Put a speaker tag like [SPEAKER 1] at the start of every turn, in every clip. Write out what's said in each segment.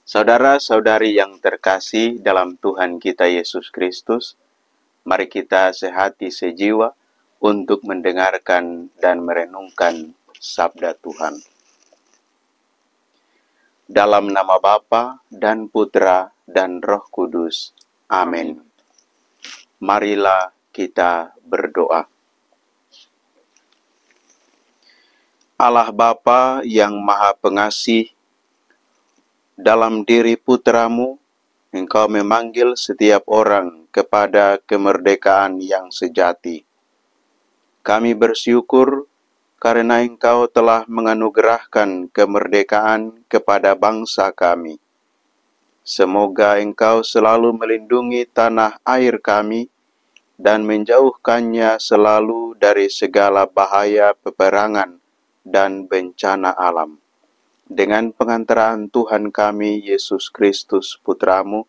[SPEAKER 1] Saudara-saudari yang terkasih dalam Tuhan kita Yesus Kristus, mari kita sehati sejiwa untuk mendengarkan dan merenungkan sabda Tuhan. Dalam nama Bapa dan Putra dan Roh Kudus. Amin. Marilah kita berdoa. Allah Bapa yang Maha Pengasih, dalam diri Putramu, Engkau memanggil setiap orang kepada kemerdekaan yang sejati. Kami bersyukur karena Engkau telah menganugerahkan kemerdekaan kepada bangsa kami. Semoga Engkau selalu melindungi tanah air kami dan menjauhkannya selalu dari segala bahaya peperangan dan bencana alam. Dengan pengantaraan Tuhan kami, Yesus Kristus, Putramu,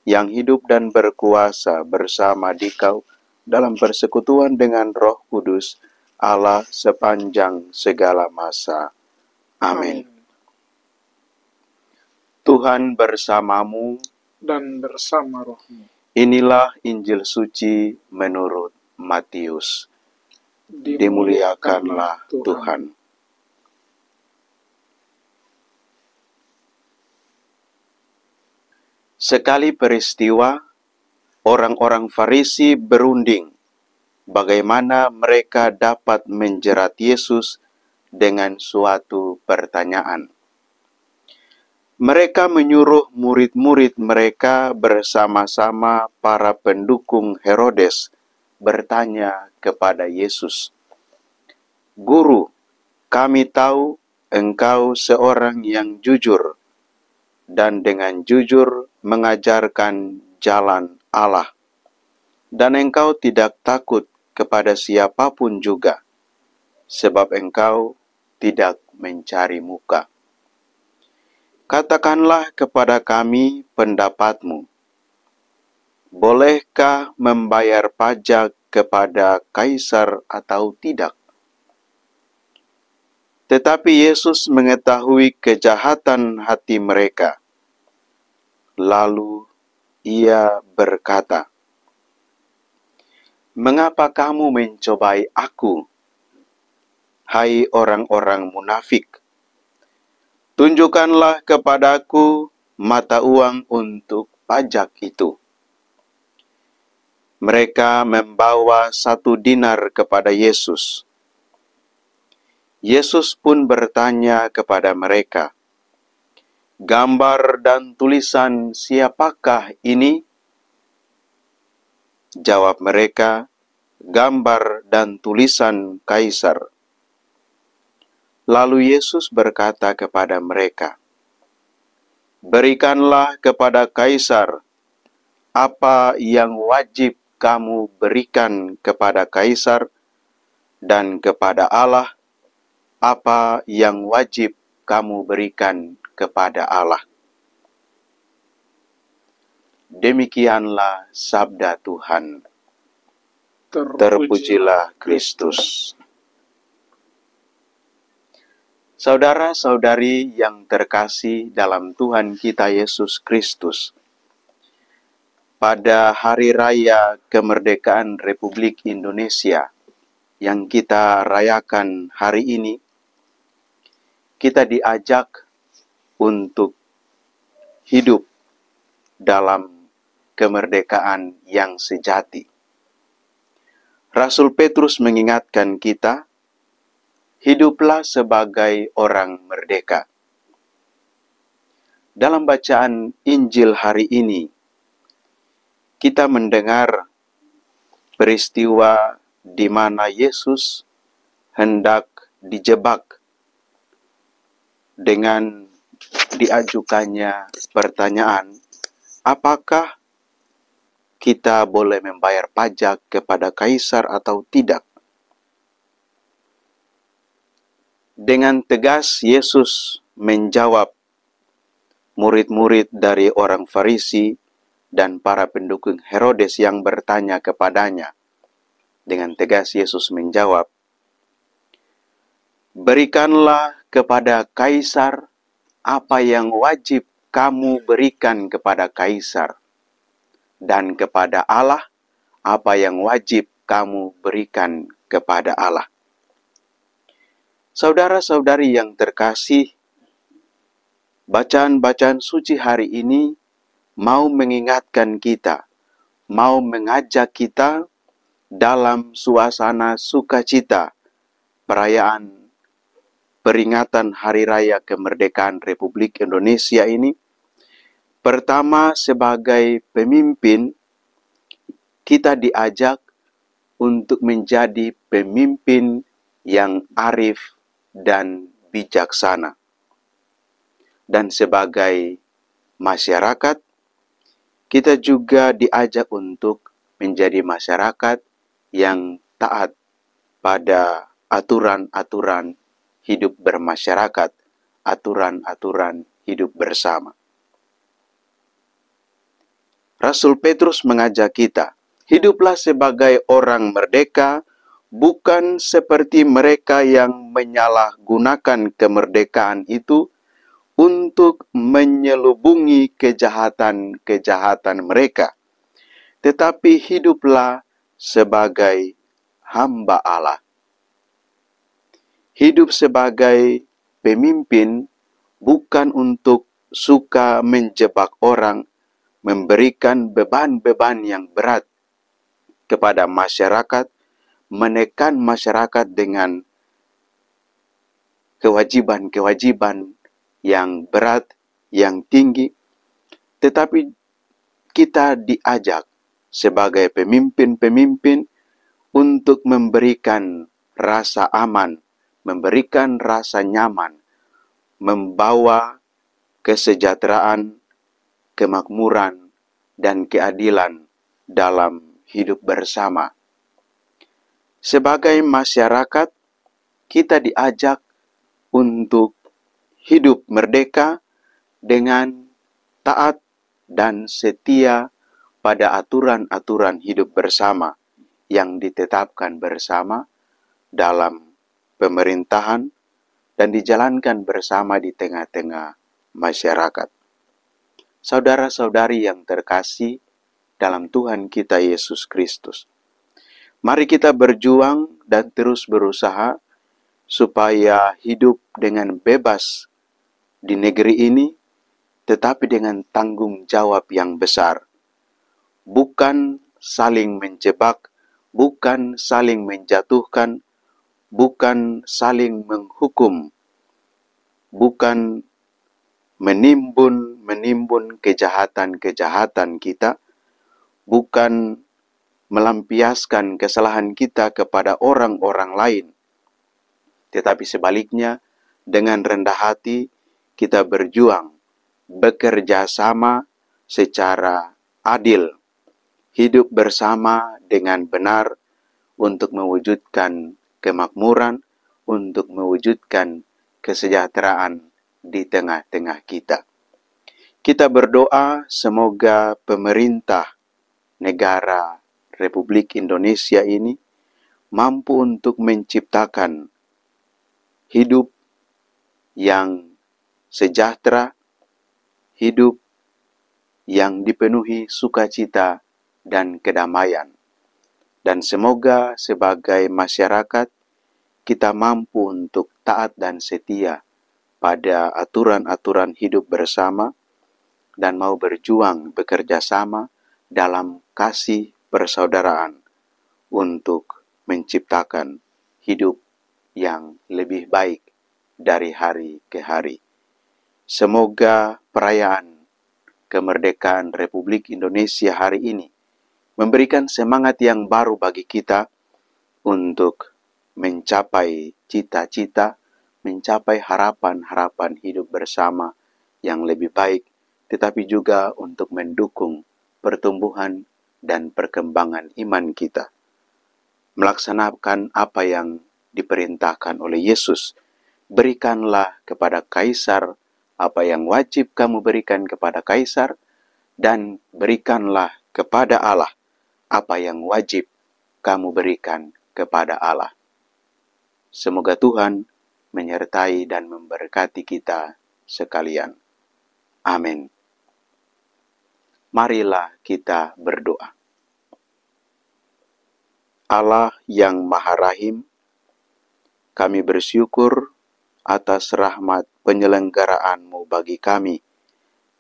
[SPEAKER 1] yang hidup dan berkuasa bersama Dikau dalam persekutuan dengan Roh Kudus, Allah sepanjang segala masa. Amin. Tuhan bersamamu
[SPEAKER 2] dan bersama rohmu.
[SPEAKER 1] Inilah Injil suci menurut Matius. Dimuliakanlah Tuhan. Sekali peristiwa, orang-orang Farisi berunding bagaimana mereka dapat menjerat Yesus dengan suatu pertanyaan. Mereka menyuruh murid-murid mereka bersama-sama para pendukung Herodes bertanya kepada Yesus, "Guru, kami tahu Engkau seorang yang jujur dan dengan jujur mengajarkan jalan Allah, dan Engkau tidak takut kepada siapapun juga, sebab Engkau tidak mencari muka. Katakanlah kepada kami pendapatmu. Bolehkah membayar pajak kepada Kaisar atau tidak?" Tetapi Yesus mengetahui kejahatan hati mereka. Lalu Ia berkata, "Mengapa kamu mencobai aku, hai orang-orang munafik? Tunjukkanlah kepadaku mata uang untuk pajak itu." Mereka membawa 1 dinar kepada Yesus. Yesus pun bertanya kepada mereka, "Gambar dan tulisan siapakah ini?" Jawab mereka, "Gambar dan tulisan Kaisar." Lalu Yesus berkata kepada mereka, "Berikanlah kepada Kaisar apa yang wajib kamu berikan kepada Kaisar, dan kepada Allah apa yang wajib kamu berikan kepada Allah." Demikianlah sabda Tuhan. Terpujilah Kristus. Saudara-saudari yang terkasih dalam Tuhan kita Yesus Kristus, pada Hari Raya Kemerdekaan Republik Indonesia yang kita rayakan hari ini, kita diajak untuk hidup dalam kemerdekaan yang sejati. Rasul Petrus mengingatkan kita, hiduplah sebagai orang merdeka. Dalam bacaan Injil hari ini, kita mendengar peristiwa di mana Yesus hendak dijebak dengan diajukannya pertanyaan, apakah kita boleh membayar pajak kepada Kaisar atau tidak? Dengan tegas Yesus menjawab murid-murid dari orang Farisi dan para pendukung Herodes yang bertanya kepadanya. Dengan tegas Yesus menjawab, "Berikanlah kepada Kaisar apa yang wajib kamu berikan kepada kaisar, dan kepada Allah apa yang wajib kamu berikan kepada Allah. Saudara-saudari yang terkasih, bacaan-bacaan suci hari ini mau mengingatkan kita, mau mengajak kita dalam suasana sukacita perayaan peringatan Hari Raya Kemerdekaan Republik Indonesia ini. Pertama, sebagai pemimpin, kita diajak untuk menjadi pemimpin yang arif dan bijaksana. Dan sebagai masyarakat, kita juga diajak untuk menjadi masyarakat yang taat pada aturan-aturan hidup bermasyarakat, aturan-aturan hidup bersama. Rasul Petrus mengajak kita, hiduplah sebagai orang merdeka, bukan seperti mereka yang menyalahgunakan kemerdekaan itu untuk menyelubungi kejahatan-kejahatan mereka, tetapi hiduplah sebagai hamba Allah. Hidup sebagai pemimpin bukan untuk suka menjebak orang, memberikan beban-beban yang berat kepada masyarakat, menekan masyarakat dengan kewajiban-kewajiban yang berat, yang tinggi, tetapi kita diajak sebagai pemimpin-pemimpin untuk memberikan rasa aman, memberikan rasa nyaman, membawa kesejahteraan, kemakmuran, dan keadilan dalam hidup bersama. Sebagai masyarakat, kita diajak untuk hidup merdeka dengan taat dan setia pada aturan-aturan hidup bersama yang ditetapkan bersama dalam pemerintahan dan dijalankan bersama di tengah-tengah masyarakat. Saudara-saudari yang terkasih dalam Tuhan kita Yesus Kristus, mari kita berjuang dan terus berusaha supaya hidup dengan bebas di negeri ini, tetapi dengan tanggung jawab yang besar. Bukan saling menjebak, bukan saling menjatuhkan, bukan saling menghukum, bukan menimbun kejahatan-kejahatan kita, bukan melampiaskan kesalahan kita kepada orang-orang lain, tetapi sebaliknya dengan rendah hati kita berjuang, bekerja sama secara adil, hidup bersama dengan benar untuk mewujudkan kemakmuran, untuk mewujudkan kesejahteraan di tengah-tengah kita. Kita berdoa semoga pemerintah negara Republik Indonesia ini mampu untuk menciptakan hidup yang sejahtera, hidup yang dipenuhi sukacita dan kedamaian. Dan semoga sebagai masyarakat kita mampu untuk taat dan setia pada aturan-aturan hidup bersama dan mau berjuang bekerja sama dalam kasih persaudaraan untuk menciptakan hidup yang lebih baik dari hari ke hari. Semoga perayaan kemerdekaan Republik Indonesia hari ini memberikan semangat yang baru bagi kita untuk mencapai cita-cita, mencapai harapan-harapan hidup bersama yang lebih baik, tetapi juga untuk mendukung pertumbuhan dan perkembangan iman kita. Melaksanakan apa yang diperintahkan oleh Yesus, berikanlah kepada kaisar apa yang wajib kamu berikan kepada kaisar, dan berikanlah kepada Allah apa yang wajib kamu berikan kepada Allah. Semoga Tuhan menyertai dan memberkati kita sekalian. Amin. Marilah kita berdoa. Allah yang Maha Rahim, kami bersyukur atas rahmat penyelenggaraan-Mu bagi kami,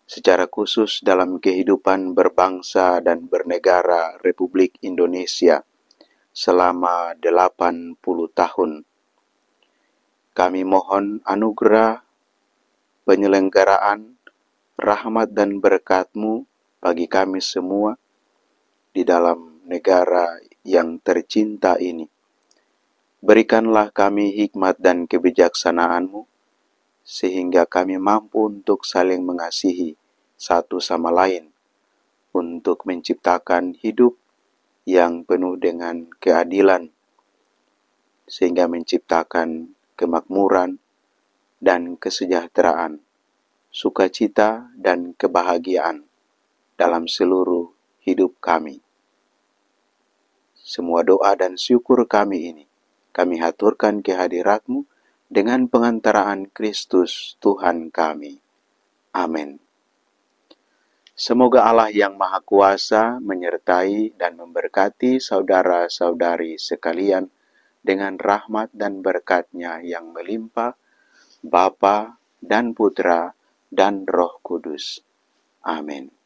[SPEAKER 1] secara khusus dalam kehidupan berbangsa dan bernegara Republik Indonesia selama 80 tahun. Kami mohon anugerah penyelenggaraan, rahmat dan berkat-Mu bagi kami semua di dalam negara yang tercinta ini. Berikanlah kami hikmat dan kebijaksanaan-Mu, sehingga kami mampu untuk saling mengasihi satu sama lain, untuk menciptakan hidup yang penuh dengan keadilan, sehingga menciptakan kemakmuran dan kesejahteraan, sukacita dan kebahagiaan dalam seluruh hidup kami. Semua doa dan syukur kami ini kami haturkan kehadirat-Mu dengan pengantaraan Kristus Tuhan kami. Amin. Semoga Allah yang Maha Kuasa menyertai dan memberkati saudara-saudari sekalian dengan rahmat dan berkat-Nya yang melimpah, Bapa dan Putra dan Roh Kudus. Amin.